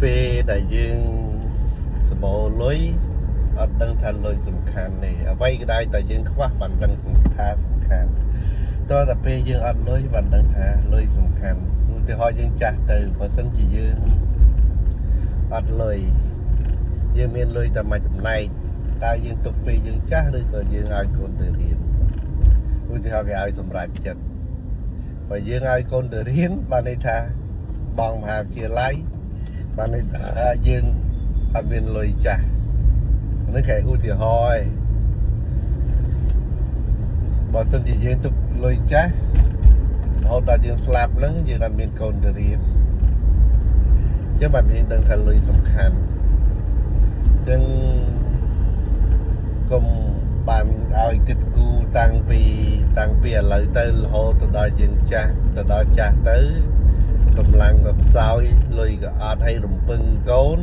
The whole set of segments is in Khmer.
về đại dương bộ lối ở đăng thành lối sủng khăn này ở vay cái đây đại dương khoác bản đăng tha sủng khăn tôi là về dương ở lối bản đăng tha lối sủng khăn từ họ dương trả từ và sân chỉ dương ở lối dương miền lối tầm mai tầm này ta dương tục về dương trả được rồi dương ai còn từ hiền từ họ cái ai sủng rải chật và dương ai còn từ hiền ban đây tha bằng hàm chia lấy ban đây dương ở bên lối trả nó khẽ u thì hỏi bọn phân thì dương tục lôi chắc họ ta dương slap nắng dương ăn bên con từ riêng chứ bạn đi đừng thành lôi sòng khăn chân cùng bạn ai kịch cu tăng pi lợi tới họ từ đó dương cha từ đó cha tới cầm lăng gặp sao lôi ở hay rụng pưng cốn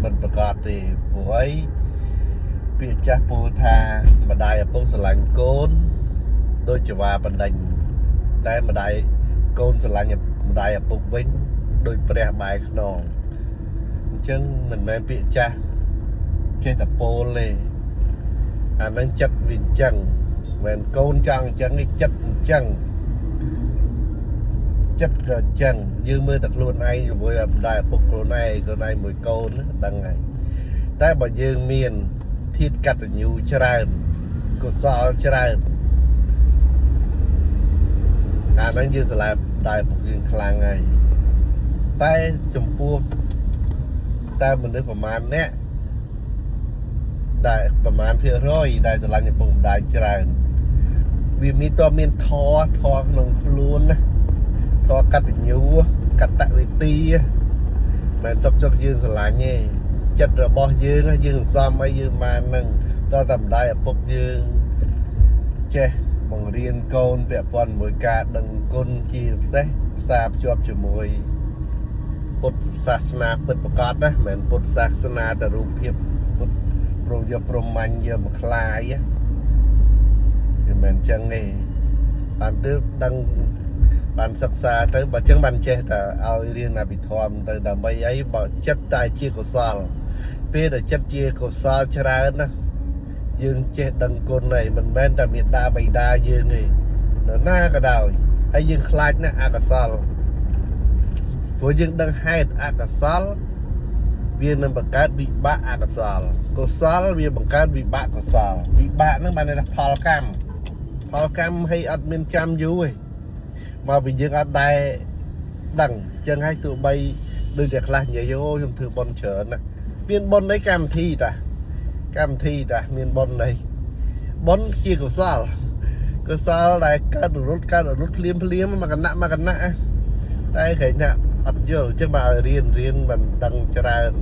mìnhประกาศthì buổi bị cha pu tha mà đại ở phong sờ lạnh côn đôi chữ và bản đành tại mà đại côn sờ lạnh mà đại ở phục vinh đôi bè bài nòng chân mình men bị cha cái tập po lê anh đang chất vinh chân men côn chân chân cái chất cờ chân như mưa thật luôn ai rồi đại phục luôn này mùi côn đằng này tại bảo dương miền thiết cắt ở nhiềuច្រើនក៏សល់ច្រើនអាហ្នឹងយើងស្លាប់តែពួកយើងខ្លាំងហើយតែចំពោះតែមនុស្សប្រមាណអ្នកដែលប្រមាណភាគរយដែលស្រឡាញ់ឪពុកម្ដាយច្រើនវាមានតមានធក្នុងខ្លួនណាធកតញ្ញូកតវិទីមិនសុខចិត្តយើងស្រឡាញ់ទេចិត្តរបស់យើងយើងសំឲ្យយើងបាននឹងតើតែម្ដាយឪពុកយើងចេះបង្រៀនកូនពាក់ព័ន្ធមួយការដឹងគុណជាពិសេសផ្សារភ្ជាប់ជាមួយពុទ្ធសាសនាពិតប្រាកដណាមិនមែនពុទ្ធសាសនាតែរូបភាពពុទ្ធប្រយោជន៍ព្រហ្មញ្ញយកមកខ្លាយមិនមែនចឹងទេបានទើបដឹងបានសិក្សាទៅបើចឹងបានចេះតែឲ្យរៀនអភិធម្មទៅដើម្បីអីបើចិត្តតែជាកុសលពេលដែលចិត្តជាកុសលច្រើនណាយើងចេះដឹងគុណហើយមិនមែនតែមេត្តាបិតាយើងទេនរណាក៏ដោយហើយយើងខ្លាចណាស់អកុសលព្រោះយើងដឹងហេតុអកុសលវានឹងបង្កើតវិបាកអកុសលកុសលវាបង្កើតវិបាកកុសលវិបាកហ្នឹងបានន័យថាផលកម្មឲ្យអត់មានចាំយូរទេមកពីយើងអត់ដែរដឹងចឹងហើយទោះបីដូចតែខ្លះនិយាយអូខ្ញុំធ្វើបុណ្យច្រើនណាមានបុណ្យនៃកម្មវិធីតាមានបុណ្យនៃបុណ្យជាកុសលដែលកើតរត់ភ្លាមមកកណៈតែគេថាអត់យល់ចឹងមកឲ្យរៀនមិនដឹងច្រើន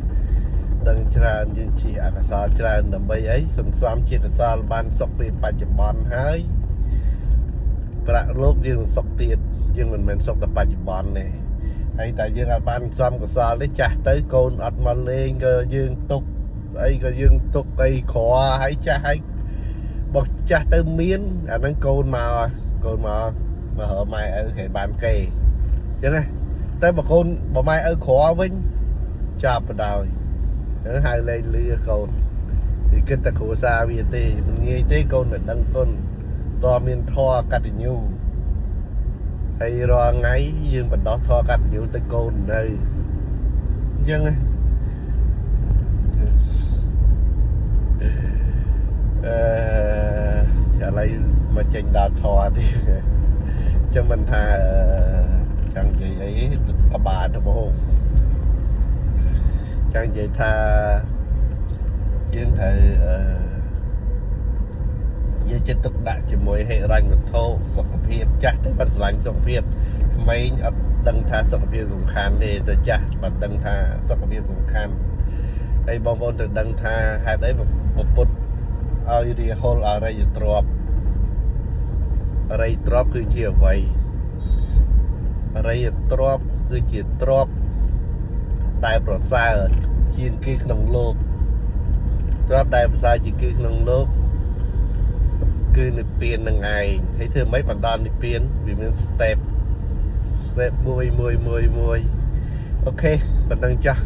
យើងជាអកុសលច្រើនដើម្បីអីសន្សំជាកុសលបានសុខពេលបច្ចុប្បន្នហើយប្រាក់លោកយើងសុខទៀតយើងមិនមែនសុខតែបច្ចុប្បន្នទេហើយតែយើងអត់បានសំកុសលទេចាស់ទៅកូនអត់មកលេងក៏យើងទុកអីក៏យើងទុកអីក្រហើយចាស់ហើយបើចាស់ទៅមានអាហ្នឹងកូនមកហើម៉ែឪគេបានគេអញ្ចឹងណាតែបើម៉ែឪក្រវិញចាប់បដ ாய் ហ្នឹងហៅលេងលឺកូនគឺគិតតែគ្រួសារវាទេមិនងាយទេកូនមិនដឹងគុណតើមានធម៌កតញ្ញូហើយរាល់ថ្ងៃយើងបណ្ដោះធម៌កតញ្ញូទៅកូននៅអញ្ចឹងចាឡៃមកចេញដល់ធម៌ទៀតចឹងមិនថាចង់និយាយអីក្បាលទៅបងចង់និយាយថាយើងត្រូវយើងចិត្តទុកដាក់ជាមួយហិរញ្ញវត្ថុសុខភាពចាស់ទៅបាត់ស្រឡាញ់សុខភាពក្មេងអត់ដឹងថាសុខភាពសំខាន់ទេតែចាស់បាត់ដឹងថាសុខភាពសំខាន់ហើយបងប្អូនត្រូវដឹងថាហេតុអីពុទ្ធឲ្យរាហុលអរិយទ្រព្យគឺជាអ្វីអរិយទ្រព្យគឺជាទ្រព្យដែលប្រសើរជាងគេក្នុងលោកទ្រព្យដែលប្រសើរជាងគេក្នុងលោកគឺនិព្វាននឹងឯងហើយធ្វើម៉េចបណ្ដាលនិព្វានវាមាន step មួយអូខេប៉ុណ្ណឹងចាស់